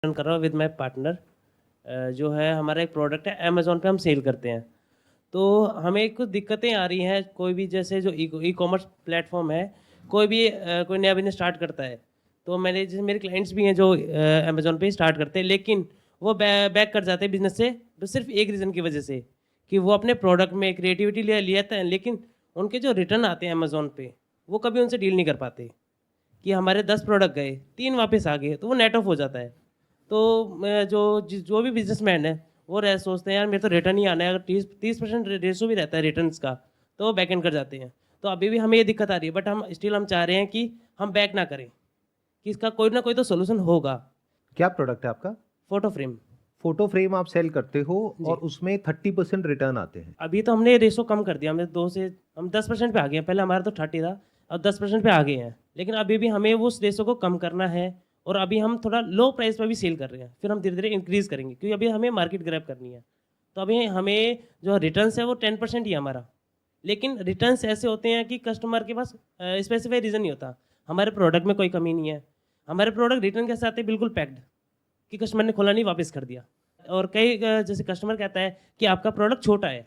Run कर रहा हूँ विद माय पार्टनर। जो है हमारा एक प्रोडक्ट है, अमेज़न पे हम सेल करते हैं। तो हमें कुछ दिक्कतें आ रही हैं, कोई भी जैसे जो ई कॉमर्स प्लेटफ़ॉर्म है, कोई भी कोई नया बिज़नेस स्टार्ट करता है, तो जैसे मेरे क्लाइंट्स भी हैं जो अमेज़न पे स्टार्ट करते हैं, लेकिन वो बैक कर जाते हैं बिज़नेस से, बस सिर्फ़ एक रीज़न की वजह से कि वो अपने प्रोडक्ट में क्रिएटिविटी ले आते हैं, लेकिन उनके जो रिटर्न आते हैं अमेज़न पे, वो कभी उनसे डील नहीं कर पाते। कि हमारे 10 प्रोडक्ट गए, 3 वापस आ गए, तो वो नेट ऑफ हो जाता है। तो मैं जो भी बिज़नेसमैन है, वो सोचते हैं यार मेरे तो रिटर्न ही आना है, अगर 30% रेशो भी रहता है रिटर्न्स का, तो वो बैक एंड कर जाते हैं। तो अभी भी हमें ये दिक्कत आ रही है, बट हम चाह रहे हैं कि हम बैक ना करें, कि इसका कोई ना कोई तो सॉल्यूशन होगा। क्या प्रोडक्ट है आपका? Photo frame. फोटो फ्रेम आप सेल करते हो जी। और उसमें 30% रिटर्न आते हैं। अभी तो हमने रेशो कम कर दिया, हमें 2 से हम 10% पे आ गए हैं। पहले हमारा तो 30 था, अब 10% पे आ गए हैं। लेकिन अभी भी हमें उस रेशो को कम करना है, और अभी हम थोड़ा लो प्राइस पे भी सेल कर रहे हैं। फिर हम धीरे-धीरे इंक्रीज़ करेंगे, क्योंकि अभी हमें मार्केट ग्रैब करनी है। तो अभी हमें जो रिटर्न्स है वो 10% ही है हमारा। लेकिन रिटर्न्स ऐसे होते हैं कि कस्टमर के पास स्पेसिफाई रीज़न नहीं होता। हमारे प्रोडक्ट में कोई कमी नहीं है। हमारे प्रोडक्ट रिटर्न कैसे आते हैं, बिल्कुल पैक्ड, कि कस्टमर ने खोला नहीं, वापस कर दिया। और कई जैसे कस्टमर कहता है कि आपका प्रोडक्ट छोटा है,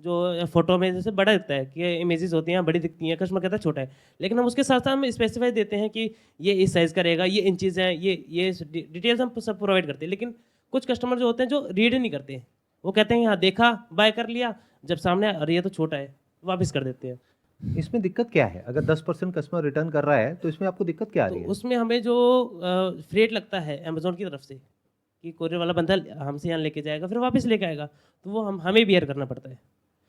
जो फ़ोटो में जैसे बड़ा दिखता है कि इमेजेस होती हैं बड़ी दिखती हैं, कस्टमर कहता है छोटा है। लेकिन हम उसके साथ-साथ हम स्पेसिफ़ाई देते हैं कि ये इस साइज़ का रहेगा, ये इंचेज़ है, ये डिटेल्स हम सब प्रोवाइड करते हैं। लेकिन कुछ कस्टमर जो होते हैं जो रीड नहीं करते, वो कहते हैं हाँ देखा, बाय कर लिया, जब सामने अरे ये तो छोटा है, वापस कर देते हैं। इसमें दिक्कत क्या है? अगर 10% कस्टमर रिटर्न कर रहा है तो इसमें आपको दिक्कत क्या आ तो रही है? उसमें हमें जो फ्रेट लगता है अमेज़न की तरफ से, कि कोरियर वाला बंदा हमसे यहाँ लेके जाएगा, फिर वापस लेके आएगा, तो वो हमें बियर करना पड़ता है।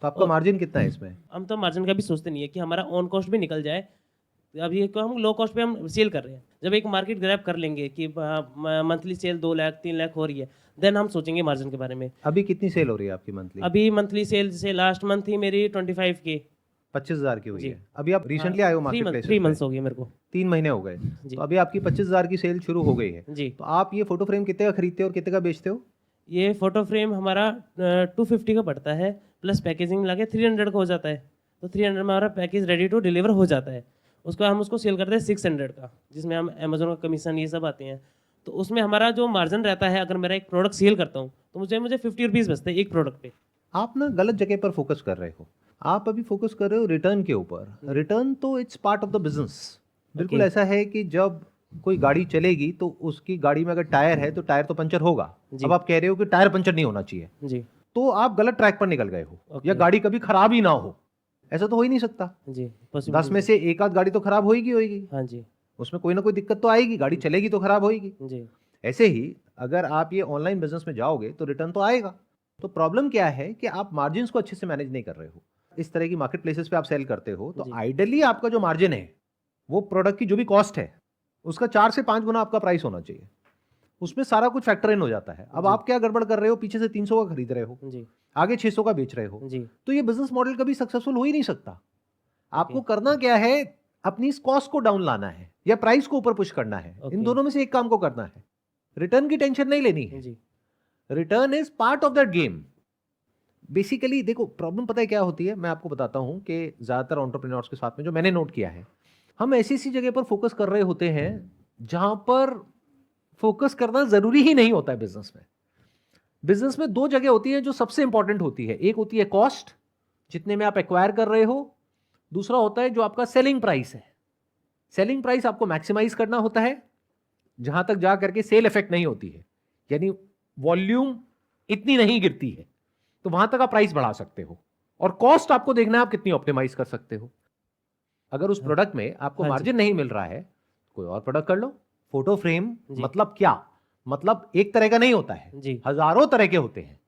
तो आपका और मार्जिन कितना है इसमें? हम तो मार्जिन का भी सोचते नहीं है कि हमारा ऑन कॉस्ट भी निकल जाए। अभी एक हम लो कॉस्ट पे हम सेल कर रहे हैं। जब एक मार्केट ग्रैब कर लेंगे कि मंथली सेल 2 लाख 3 लाख हो रही है, देन हम सोचेंगे मार्जिन के बारे में। अभी कितनी सेल हो रही है आपकी मंथली? अभी मंथली सेल जैसे लास्ट मंथ ही मेरी 25 के। 25,000 की हुई जी। है। अभी आप हाँ, रिसेंटली आए हो 3 मार्केट मंथ प्लेसेस 3 पे? मंथ्स हो गए मेरे को। 3 महीने हो गए। जी। तो अभी आपकी 25,000 की सेल शुरू हो गई है। जी। तो आप ये फोटो फ्रेम कितने का खरीदते हो और कितने का बेचते हो? ये फ़ोटो फ्रेम हमारा 250 का पड़ता है, प्लस पैकेजिंग लगे 300 का हो जाता है। तो 300 में हमारा पैकेज रेडी टू डिलीवर हो जाता है। उसको सेल करते हैं 600 का, जिसमें हम अमेज़न का कमीशन ये सब आते हैं। तो उसमें हमारा जो मार्जिन रहता है, अगर मेरा एक प्रोडक्ट सेल करता हूँ, तो मुझे 50 रुपीज़ बचते हैं एक प्रोडक्ट पे। आप ना गलत जगह पर फोकस कर रहे हो। आप अभी फोकस कर रहे हो रिटर्न के ऊपर। रिटर्न तो it's part of the business. बिल्कुल ओके। ऐसा है कि जब कोई गाड़ी चलेगी तो उसकी गाड़ी में अगर टायर है तो टायर तो पंचर होगा। जी। अब आप कह रहे हो कि टायर पंचर नहीं होना चाहिए, जी। तो आप गलत ट्रैक पर निकल गए हो, या ओके। गाड़ी कभी खराब ही ना हो। ऐसा तो हो ही नहीं सकता। जी, 10 में पॉसिबिलिटी। से एक आध गाड़ी तो खराब होगी होगी। हाँ जी। उसमें कोई ना कोई दिक्कत तो आएगी, गाड़ी चलेगी तो खराब होगी। जी। ऐसे ही अगर आप ये ऑनलाइन बिजनेस में जाओगे तो रिटर्न तो आएगा। तो प्रॉब्लम क्या है कि आप मार्जिन्स को अच्छे से मैनेज नहीं कर रहे हो। इस तरह की मार्केट प्लेसेस पे आप सेल करते हो तो जी। आइडियली आपका जो मार्जिन है वो प्रोडक्ट की जो भी कॉस्ट है उसका 4 से 5 गुना आपका प्राइस होना चाहिए। उसमें सारा कुछ फैक्टर इन हो जाता है। अब जी। आप क्या गड़बड़ कर रहे हो, पीछे से 300 का खरीद रहे हो, जी। आगे 600 का बेच रहे हो, जी। तो ये बिजनेस मॉडल कभी सक्सेसफुल हो ही नहीं सकता। आपको ओके। करना क्या है, अपनी इस कॉस्ट को डाउन लाना है या प्राइस को ऊपर पुश करना है। In okay. दोनों में से एक काम को करना है। रिटर्न की टेंशन नहीं लेनी है। जी। Return is part of that game. Basically देखो, प्रॉब्लम पता है क्या होती है, मैं आपको बताता हूं कि ज्यादातर एंटरप्रेन्योर्स के साथ में जो मैंने नोट किया है, हम ऐसी ऐसी जगह पर फोकस कर रहे होते हैं जहां पर फोकस करना जरूरी ही नहीं होता है। बिजनेस में दो जगह होती है जो सबसे इंपॉर्टेंट होती है। एक होती है कॉस्ट, जितने में आप एक्वायर कर रहे हो। दूसरा होता है जो आपका सेलिंग प्राइस है। सेलिंग प्राइस आपको मैक्सिमाइज करना होता है, जहां तक जा करके सेल इफेक्ट नहीं होती है, यानी वॉल्यूम इतनी नहीं गिरती है, तो वहां तक आप प्राइस बढ़ा सकते हो। और कॉस्ट आपको देखना है आप कितनी ऑप्टिमाइज कर सकते हो। अगर उस हाँ। प्रोडक्ट में आपको हाँ जी। मार्जिन नहीं मिल रहा है, कोई और प्रोडक्ट कर लो। फोटो फ्रेम जी। मतलब क्या? मतलब एक तरह का नहीं होता है, जी। हजारों तरह के होते हैं।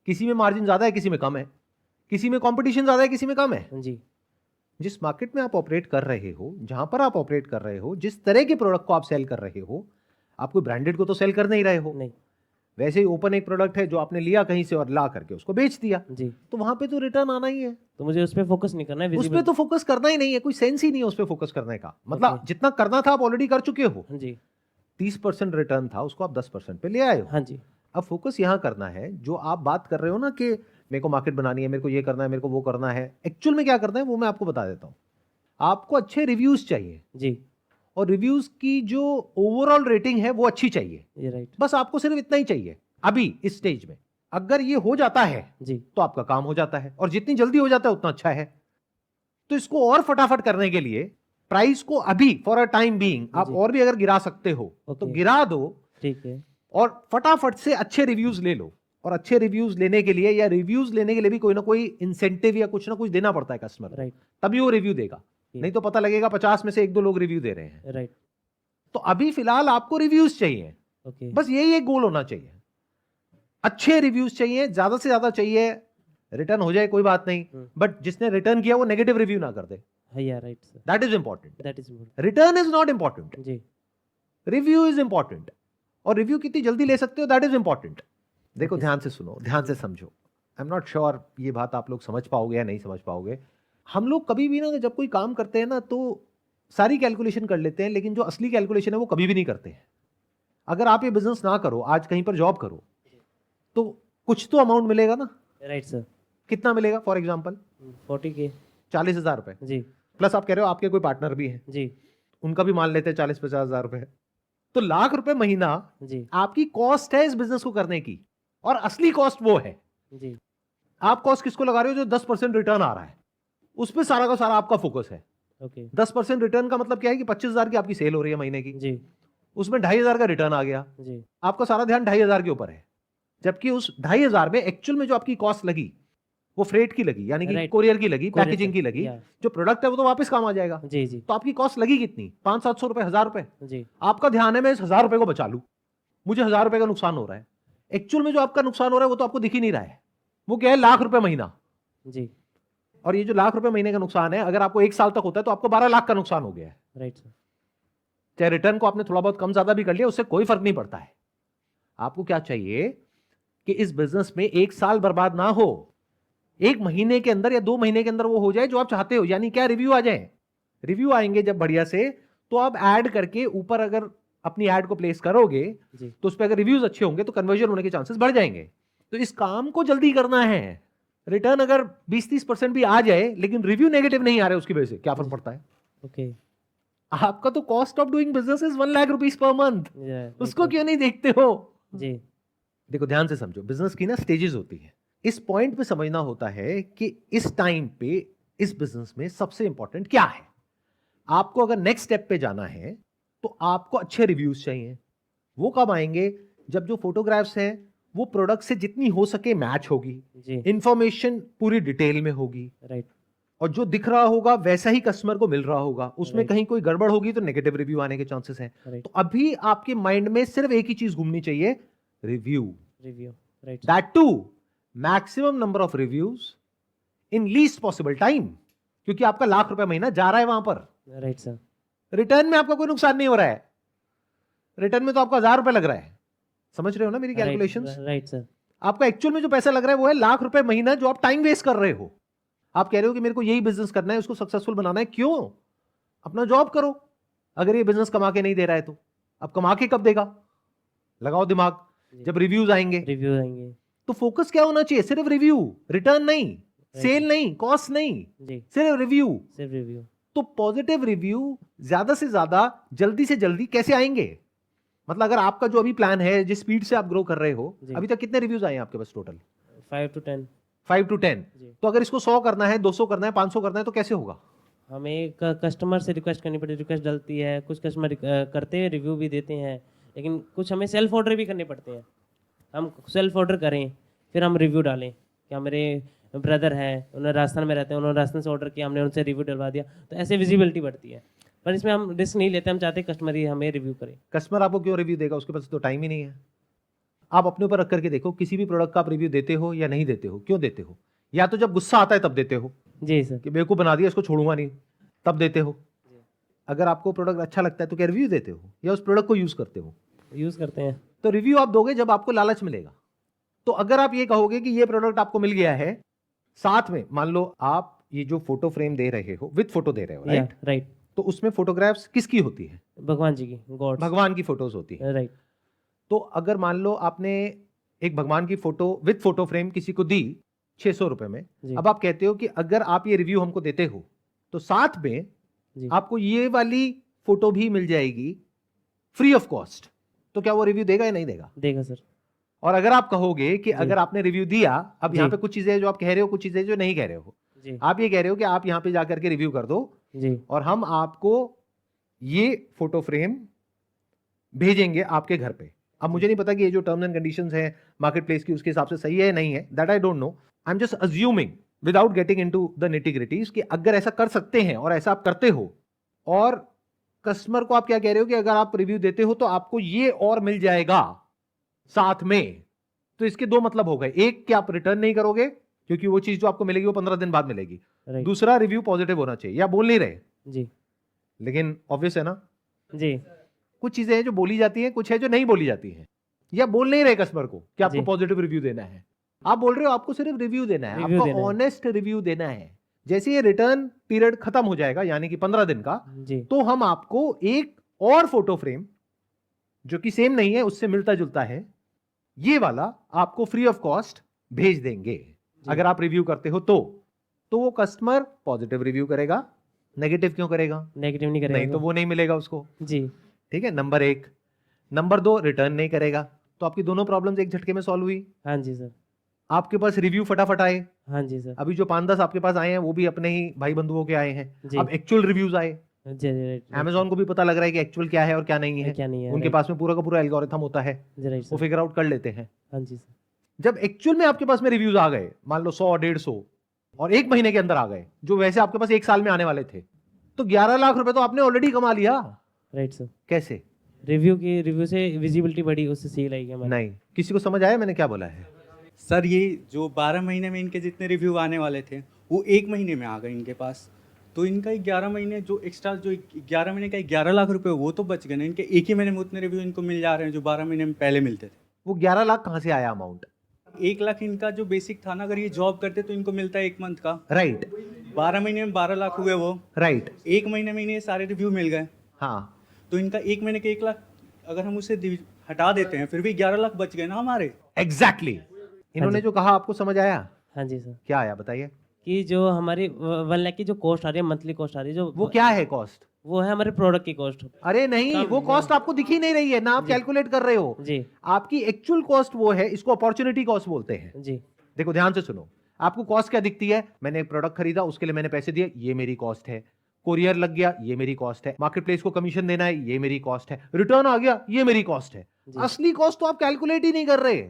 किसी में मार्जिन ज्यादा है, किसी में कम है, किसी में कंपटीशन ज्यादा है, किसी में कम है। जी। जिस मार्केट में आप ऑपरेट कर रहे हो, जहां पर आप ऑपरेट कर रहे हो, जिस तरह के प्रोडक्ट को आप सेल कर रहे हो, आप कोई ब्रांडेड को तो सेल कर नहीं रहे हो। नहीं। वैसे ही ओपन एक प्रोडक्ट है जो आपने लिया कहीं से और ला करके उसको बेच दिया, जी। तो वहां पे तो रिटर्न आना ही है। तो मुझे उस पे फोकस नहीं करना है, उस पे विजिबल। तो फोकस करना ही नहीं है, कोई सेंस ही नहीं है उस पे फोकस करने का। मतलब ओके। जितना करना था आप ऑलरेडी कर चुके हो। हाँ जी। 30% रिटर्न था, उसको आप 10% पे ले आए हो। हाँ जी। अब फोकस यहां करना है, जो आप बात कर रहे हो ना कि मेरे को मार्केट बनानी है, मेरे को ये करना है, मेरे को वो करना है। एक्चुअल में क्या करना है वो मैं आपको बता देता हूं। आपको अच्छे रिव्यूज चाहिए। जी। और रिव्यूज की जो ओवरऑल रेटिंग है वो अच्छी चाहिए। ये राइट बस आपको सिर्फ इतना ही चाहिए अभी इस स्टेज में। अगर ये हो जाता है जी तो आपका काम हो जाता है, और जितनी जल्दी हो जाता है उतना अच्छा है। तो इसको और फटाफट करने के लिए प्राइस को अभी फॉर अ टाइम बीइंग आप जी। और भी अगर गिरा सकते हो तो ओके। गिरा दो, ठीक है और फटाफट से अच्छे रिव्यूज ले लो। और अच्छे रिव्यूज लेने के लिए या रिव्यूज लेने के लिए भी कोई ना कोई इंसेंटिव या कुछ ना कुछ देना पड़ता है कस्टमर को, राइट तभी वो रिव्यू देगा। नहीं तो पता लगेगा 50 में से 1-2 लोग रिव्यू दे रहे हैं। राइट तो अभी फिलहाल आपको रिव्यूज चाहिए, ओके बस यही एक गोल होना चाहिए। अच्छे रिव्यूज चाहिए, ज्यादा से ज्यादा चाहिए। रिटर्न हो जाए कोई बात नहीं, बट जिसने रिटर्न किया वो नेगेटिव रिव्यू ना कर दे। या right sir that is important. That is return is not important, जी रिव्यू इज इंपॉर्टेंट। और रिव्यू कितनी जल्दी ले सकते हो दैट इज इंपॉर्टेंट। देखो Okay, ध्यान से सुनो, ध्यान से समझो। आई एम नॉट श्योर ये बात आप लोग समझ पाओगे या नहीं समझ पाओगे। हम लोग कभी भी ना जब कोई काम करते हैं ना तो सारी कैलकुलेशन कर लेते हैं, लेकिन जो असली कैलकुलेशन है वो कभी भी नहीं करते हैं। अगर आप ये बिजनेस ना करो, आज कहीं पर जॉब करो, तो कुछ तो अमाउंट मिलेगा ना। राइट सर कितना मिलेगा? फॉर एग्जाम्पल 40K 40,000 रुपए, जी प्लस आप कह रहे हो आपके कोई पार्टनर भी हैं, जी उनका भी मान लेते हैं 40-50 हजार रुपए। तो ₹1,00,000 महीना जी आपकी कॉस्ट है इस बिजनेस को करने की, और असली कॉस्ट वो है। जी आप कॉस्ट किसको लगा रहे हो? जो 10% रिटर्न आ रहा है उस पर सारा का सारा आपका फोकस है। ओके 10% रिटर्न का मतलब क्या है कि 25,000 की आपकी सेल हो रही है महीने की, जी उसमें 2,500 का रिटर्न आ गया, जी आपका सारा ध्यान 2,500 के ऊपर है। जबकि उस 2,500 में एक्चुअल में जो आपकी कॉस्ट लगी वो फ्रेट की लगी, यानी कि Right. कोरियर की लगी, Courier पैकेजिंग की लगी। yeah. जो प्रोडक्ट है वो तो वापस काम आ जाएगा। जी जी तो आपकी कॉस्ट लगी कितनी? 500-700 रुपए, 1,000 रुपए। जी आपका ध्यान है मैं इस 1,000 रुपए को बचा लूं, मुझे 1,000 रुपए का नुकसान हो रहा है। एक्चुअल में जो आपका नुकसान हो रहा है वो तो आपको दिख ही नहीं रहा है। वो क्या है? ₹1,00,000 महीना। जी और ये जो ₹1,00,000 महीने का नुकसान है, अगर आपको 1 साल तक होता है तो आपको 12 लाख का नुकसान हो गया है। राइट सर चाहे रिटर्न को आपने थोड़ा बहुत कम ज्यादा भी कर लिया, उससे कोई फर्क नहीं पड़ता है। आपको क्या चाहिए कि इस बिजनेस में 1 साल बर्बाद ना हो, 1 महीने के अंदर या 2 महीने के अंदर वो हो जाए जो आप चाहते हो। यानी क्या? रिव्यू आ जाए। रिव्यू आएंगे जब बढ़िया से, तो आप ऐड करके ऊपर अगर अपनी ऐड को प्लेस करोगे जी तो उस पर अगर रिव्यूज अच्छे होंगे तो कन्वर्जन होने के चांसेस बढ़ जाएंगे। तो इस काम को जल्दी करना है। रिटर्न अगर 20-30% भी आ जाए लेकिन रिव्यू नेगेटिव नहीं आ रहे, उसकी वजह से क्या फर्क पड़ता है? ओके आपका तो cost of doing business is 1 lakh rupees per month, उसको क्यों नहीं देखते हो? जी देखो ध्यान से समझो, बिजनेस की ना स्टेजेस होती है। इस पॉइंट पे समझना होता है कि इस टाइम पे इस बिजनेस में सबसे इंपॉर्टेंट क्या है। आपको अगर नेक्स्ट स्टेप पे जाना है तो आपको अच्छे रिव्यूज चाहिए। वो कब आएंगे? जब जो फोटोग्राफ्स हैं वो प्रोडक्ट से जितनी हो सके मैच होगी, जी इंफॉर्मेशन पूरी डिटेल में होगी, राइट और जो दिख रहा होगा वैसा ही कस्टमर को मिल रहा होगा। उसमें Right. कहीं कोई गड़बड़ होगी तो नेगेटिव रिव्यू आने के चांसेस हैं। राइट तो अभी आपके माइंड में सिर्फ एक ही चीज घूमनी चाहिए, review. Review right that to maximum number of reviews in least possible time, क्योंकि आपका ₹1,00,000 महीना जा रहा है वहां पर। राइट सर रिटर्न में आपका कोई नुकसान नहीं हो रहा है, रिटर्न में तो आपका ₹1,000 लग रहा है। समझ रहे हो ना मेरी कैलकुलेशंस? राइट सर आपका एक्चुअल में जो पैसा लग रहा है वो है ₹1,00,000 महीना, जो आप टाइम वेस्ट कर रहे हो। आप कह रहे हो कि मेरे को यही बिजनेस करना है, उसको सक्सेसफुल बनाना है। क्यों? अपना जॉब करो। अगर ये बिजनेस कमा के नहीं दे रहा है तो अब कमा के कब देगा? लगाओ दिमाग। जब रिव्यूज आएंगे रिव्यू आएंगे तो फोकस क्या होना चाहिए? सिर्फ रिव्यू, रिटर्न नहीं, सेल नहीं, कॉस्ट नहीं, जी सिर्फ रिव्यू। सिर्फ रिव्यू तो पॉजिटिव रिव्यू ज्यादा से ज्यादा जल्दी से जल्दी कैसे आएंगे? मतलब अगर आपका जो अभी प्लान है, जिस स्पीड से आप ग्रो कर रहे हो, जी। अभी तक कितने रिव्यूज आए हैं आपके पास टोटल? 5 to 10 5 to 10। जी तो अगर इसको 100 करना है, 200 करना है, 500 करना है तो कैसे होगा? हमें कस्टमर से रिक्वेस्ट करनी पड़ती है, रिक्वेस्ट डलती है। कुछ कस्टमर करते हैं, रिव्यू भी देते हैं, लेकिन कुछ हमें सेल्फ ऑर्डर भी करने पड़ते हैं। हम सेल्फ ऑर्डर करें फिर हम रिव्यू डालें। क्या मेरे ब्रदर हैं, उन्होंने राजस्थान में रहते हैं, उन्होंने राजस्थान से ऑर्डर किया, हमने उनसे रिव्यू डलवा दिया, तो ऐसे विजिबिलिटी बढ़ती है। पर इसमें हम रिस्क नहीं लेते, हम चाहते हैं कस्टमर ही हमें रिव्यू करे। कस्टमर आपको क्यों रिव्यू देगा? उसके पास तो टाइम ही नहीं है। आप अपने ऊपर रख करके देखो, किसी भी प्रोडक्ट का आप रिव्यू देते हो या नहीं देते हो? क्यों देते हो? या तो जब गुस्सा आता है तब देते हो जी सर कि बेवकूफ बना दिया, इसको छोड़ूंगा नहीं, तब देते हो। अगर आपको प्रोडक्ट अच्छा लगता है तो क्या रिव्यू देते हो या उस प्रोडक्ट को यूज करते हो? यूज़ करते हैं। तो रिव्यू आप दोगे जब आपको लालच मिलेगा। तो अगर आप ये कहोगे कि ये प्रोडक्ट आपको मिल गया है, साथ में मान लो आप ये जो फोटो फ्रेम दे रहे हो, विद फोटो दे रहे हो, राइट? राइट तो उसमें फोटोग्राफ्स किसकी होती है? भगवान जी की, गॉड भगवान की फोटोज होती है। राइट तो अगर मान लो आपने एक भगवान की फोटो विद फोटो फ्रेम किसी को दी ₹600 में, जी अब आप कहते हो कि अगर आप ये रिव्यू हमको देते हो तो साथ में जी आपको ये वाली फोटो भी मिल जाएगी फ्री ऑफ कॉस्ट, तो क्या वो रिव्यू देगा या नहीं देगा? देगा सर। और अगर आप कहोगे कि जी। अगर आपने रिव्यू दिया, अब यहाँ जी। पे कुछ चीजें जो आप कह रहे हो, कुछ चीजें जो नहीं कह रहे हो, जी। आप ये कह रहे हो कि आप यहाँ पे जाकर के रिव्यू कर दो जी। और हम आपको ये फोटो फ्रेम भेजेंगे आपके घर पे। अब मुझे नहीं पता कि ये जो टर्म्स एंड कंडीशंस है मार्केट प्लेस की उसके हिसाब से सही है या नहीं है, that I don't know. I am just assuming without getting into the nitty-gritties कि अगर ऐसा कर सकते हैं और ऐसा आप करते हो, और कस्टमर को आप क्या कह रहे हो कि अगर आप रिव्यू देते हो तो आपको ये और मिल जाएगा साथ में, तो इसके दो मतलब हो गए। एक कि आप रिटर्न नहीं करोगे क्योंकि वो चीज जो आपको मिलेगी वो 15 दिन बाद मिलेगी। राइट। दूसरा, रिव्यू पॉजिटिव होना चाहिए। या बोल नहीं रहे, जी। लेकिन ऑब्वियस है ना, जी। कुछ चीजें हैं जो बोली जाती हैं, कुछ है जो नहीं बोली जाती हैं। या बोल नहीं रहे कस्टमर को कि आपको जी। पॉजिटिव रिव्यू देना है, आप बोल रहे हो आपको सिर्फ रिव्यू देना है, रिव्यू देना आपको है। ऑनेस्ट रिव्यू देना है। जैसे ये रिटर्न पीरियड खत्म हो जाएगा यानी कि 15 दिन का, जी। तो हम आपको एक और फोटो फ्रेम जो कि सेम नहीं है, उससे मिलता जुलता है, ये वाला आपको फ्री ऑफ कॉस्ट भेज देंगे अगर आप रिव्यू करते हो तो वो कस्टमर पॉजिटिव रिव्यू करेगा, नेगेटिव क्यों करेगा? नेगेटिव नहीं करेगा। नहीं तो वो नहीं मिलेगा उसको। जी। ठीक है, नंबर 1। नंबर 2, रिटर्न नहीं करेगा, तो आपकी दोनों प्रॉब्लम्स एक झटके में सॉल्व हुई। हाँ जी सर। आपके पास रिव्यू फटाफट आए। हाँ जी सर। अभी जो 5-10 आपके पास आए हैं वो भी अपने ही भाई बंधुओं के आए हैं। जी। अब एक्चुअल रिव्यूज आए, जी। राइट। अमेजोन को भी पता लग रहा है कि एक्चुअल क्या है और क्या नहीं है। क्या नहीं है। उनके राइट। पास में पूरा का पूरा एल्गोरिथम होता है, जी। राइट वो सर। फिगर आउट कर लेते हैं। हाँ जी सर। जब एक्चुअल में आपके पास में रिव्यूज आ गए, मान लो 100-150 और 1 महीने के अंदर आ गए, जो वैसे आपके पास 1 साल में आने वाले थे, तो 11 लाख रुपए तो आपने ऑलरेडी कमा लिया। Right sir. कैसे? रिव्यू से विजिबिलिटी बढ़ी, उससे सेल आई हमारी। नहीं, किसी को समझ आया मैंने क्या बोला है? सर ये जो 12 महीने में इनके जितने रिव्यू आने वाले थे वो 1 महीने में आ गए इनके पास, तो इनका 11 महीने जो एक्स्ट्रा जो 11 महीने का 11 लाख रुपए वो तो बच गए ना। इनके एक ही महीने में उतने रिव्यू इनको मिल जा रहे हैं जो 12 महीने में पहले मिलते थे। वो 11 लाख कहां से आया अमाउंट? 1 लाख इनका जो बेसिक था ना, अगर ये जॉब करते तो इनको मिलता है 1 मंथ का। राइट। 12 महीने में 12 लाख हुए वो। राइट। 1 महीने में इन्हें सारे रिव्यू मिल गए, हाँ, तो इनका 1 महीने के 1 लाख अगर हम उसे हटा देते हैं फिर भी 11 लाख बच गए ना हमारे। एग्जैक्टली। इन्होंने जो कहा आपको समझ आया? हाँ जी सर। क्या आया बताइए? कि जो हमारी 1 लाख की जो कॉस्ट आ रही है, मंथली कॉस्ट आ रही है, जो वो क्या है कॉस्ट? वो है हमारे प्रोडक्ट की कॉस्ट। अरे नहीं, वो कॉस्ट आपको दिख ही नहीं रही है ना, आप कैलकुलेट कर रहे हो। जी। आपकी एक्चुअल कॉस्ट वो है, इसको अपॉर्चुनिटी कॉस्ट बोलते हैं। जी। देखो ध्यान से सुनो, आपको कॉस्ट क्या दिखती है? मैंने एक प्रोडक्ट खरीदा, उसके लिए मैंने पैसे दिए, ये मेरी कॉस्ट है। कोरियर लग गया, ये मेरी कॉस्ट है। मार्केट प्लेस को कमीशन देना है, ये मेरी कॉस्ट है। रिटर्न आ गया, ये मेरी कॉस्ट है। जी। असली कॉस्ट तो आप कैलकुलेट ही नहीं कर रहे।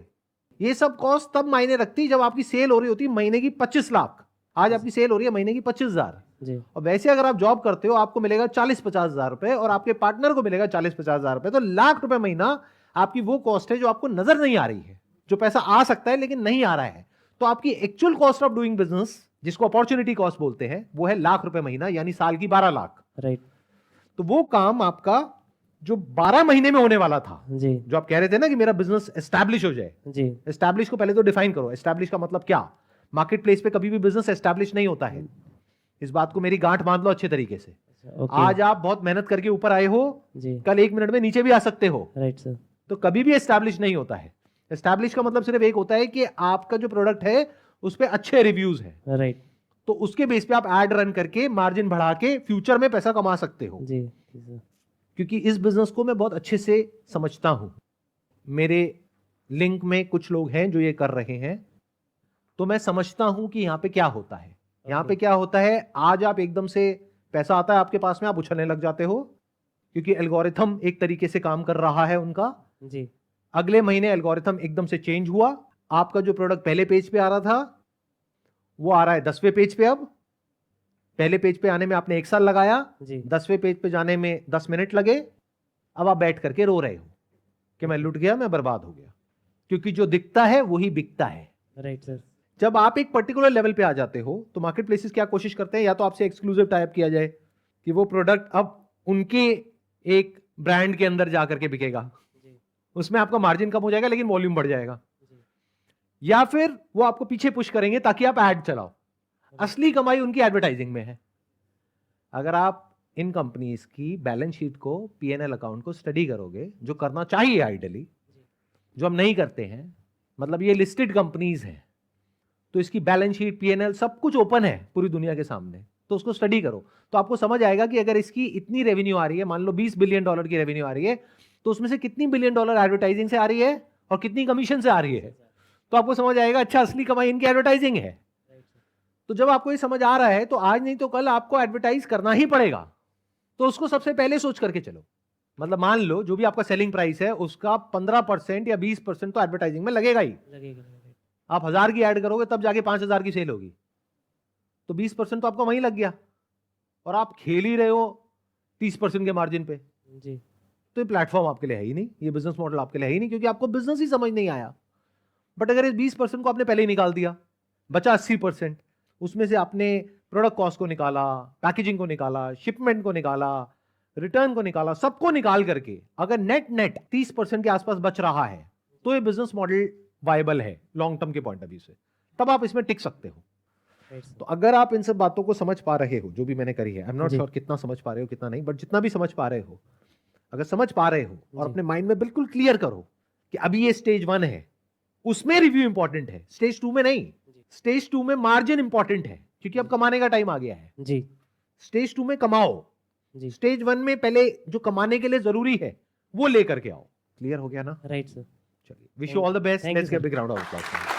ये सब कॉस्ट तब मायने रखती है जब आपकी सेल हो रही होती है महीने की 25 लाख। आज आपकी सेल हो रही है महीने की 25,000। जी। और वैसे अगर आप जॉब करते हो आपको मिलेगा 40-50 हजार रुपए और आपके पार्टनर को मिलेगा 40-50 हजार रुपए, तो लाख रुपए महीना आपकी वो कॉस्ट है जो आपको नजर नहीं आ रही है, जो पैसा आ सकता है लेकिन नहीं आ रहा है। तो आपकी actual cost of doing business, जिसको अपॉर्चुनिटी कॉस्ट बोलते हैं, वो है लाख रुपए महीना, यानी साल की 12 लाख। राइट। तो वो काम आपका जो 12 महीने में होने वाला था, जी। जो आप कह रहे थे ना कि मेरा बिजनेस एस्टैब्लिश हो जाए। जी। एस्टैब्लिश को पहले तो डिफाइन करो, एस्टैब्लिश का मतलब क्या? मार्केट प्लेस पे कभी भी बिजनेस एस्टैब्लिश नहीं होता है, इस बात को मेरी गांठ बांध लो अच्छे तरीके से। ओके। आज आप बहुत मेहनत करके ऊपर आए हो, जी। कल 1 मिनट में नीचे भी आ सकते हो, राइट सर। तो कभी भी एस्टैब्लिश नहीं होता है। एस्टैब्लिश का मतलब सिर्फ एक होता है कि आपका जो प्रोडक्ट है उस पे अच्छे रिव्यूज हैं, राइट। तो उसके बेस पे आप एड रन करके मार्जिन बढ़ा के फ्यूचर में पैसा कमा सकते हो। जी। जी सर। क्योंकि इस बिजनेस को मैं बहुत अच्छे से समझता हूं, मेरे लिंक में कुछ लोग हैं जो ये कर रहे हैं, तो मैं समझता हूं कि यहाँ पे क्या होता है। यहाँ पे क्या होता है, आज आप एकदम से पैसा आता है आपके पास में, आप उछलने लग जाते हो क्योंकि एल्गोरिथम एक तरीके से काम कर रहा है उनका। जी। अगले महीने एल्गोरिथम एकदम से चेंज हुआ, आपका जो प्रोडक्ट पहले पेज पे आ रहा था वो आ रहा है 10वें पेज पे। अब पहले पेज पे आने में आपने 1 साल लगाया, जी। 10वें पेज पे जाने में 10 मिनट लगे। अब आप बैठ करके रो रहे हो कि मैं लुट गया, मैं बर्बाद हो गया, क्योंकि जो दिखता है वही बिकता है। Right sir. जब आप एक पर्टिकुलर लेवल पे आ जाते हो तो मार्केट प्लेसेस क्या कोशिश करते हैं, या तो आपसे एक्सक्लूसिव टाइप किया जाए कि वो प्रोडक्ट अब उनके एक ब्रांड के अंदर जाकर के बिकेगा, जी। उसमें आपका मार्जिन कम हो जाएगा लेकिन वॉल्यूम बढ़ जाएगा, या फिर वो आपको पीछे पुश करेंगे ताकि आप ऐड चलाओ। असली कमाई उनकी एडवर्टाइजिंग में है। अगर आप इन कंपनीज की बैलेंस शीट को, पीएनएल अकाउंट को स्टडी करोगे, जो करना चाहिए आइडियली, जो हम नहीं करते हैं, मतलब ये लिस्टेड कंपनीज हैं, तो इसकी बैलेंस शीट, पीएनएल सब कुछ ओपन है पूरी दुनिया के सामने, तो उसको स्टडी करो, तो आपको समझ आएगा कि अगर इसकी इतनी रेवेन्यू आ रही है, मान लो $20 बिलियन की रेवेन्यू आ रही है, तो उसमें से कितनी $1 बिलियन एडवर्टाइजिंग से आ रही है और कितनी कमीशन से आ रही है, तो आपको समझ आएगा अच्छा असली कमाई इनकी एडवर्टाइजिंग है। तो जब आपको ये समझ आ रहा है तो आज नहीं तो कल आपको एडवर्टाइज करना ही पड़ेगा, तो उसको सबसे पहले सोच करके चलो। मतलब मान लो जो भी आपका सेलिंग प्राइस है उसका 15% या 20% तो एडवर्टाइजिंग में लगेगा ही। लगेगा। आप 1000 की ऐड करोगे तब जाके 5000 की सेल होगी, तो 20% तो आपका वहीं लग गया और आप खेल ही रहे हो 30% के मार्जिन पे। जी। तो ये प्लेटफॉर्म आपके लिए है ही नहीं, ये बिजनेस मॉडल आपके लिए है ही नहीं, क्योंकि आपको बिजनेस ही समझ नहीं आया। बट अगर इस 20% को आपने पहले ही निकाल दिया, बचा 80%, उसमें से आपने प्रोडक्ट कॉस्ट को निकाला, पैकेजिंग को निकाला, शिपमेंट को निकाला, रिटर्न को निकाला, सबको निकाल करके अगर नेट 30% के आसपास बच रहा है, तो ये बिजनेस मॉडल वायबल है लॉन्ग टर्म के पॉइंट ऑफ व्यू से, तब आप इसमें टिक सकते हो। तो अगर आप इन सब बातों को समझ पा रहे हो जो भी मैंने करी है, आई एम नॉट श्योर कितना समझ पा रहे हो कितना नहीं, बट जितना भी समझ पा रहे हो, अगर समझ पा रहे हो और अपने माइंड में बिल्कुल क्लियर करो कि अभी ये स्टेज 1 है, उसमें रिव्यू इंपॉर्टेंट है, स्टेज 2 में नहीं। स्टेज 2 में मार्जिन इंपॉर्टेंट है क्योंकि अब कमाने का टाइम आ गया है। जी। स्टेज 2 में कमाओ, जी। स्टेज 1 में पहले जो कमाने के लिए जरूरी है वो लेकर के आओ। क्लियर हो गया ना? Right sir. चलिए, wish you all the best. Thank you, let's get sir. Big round of applause.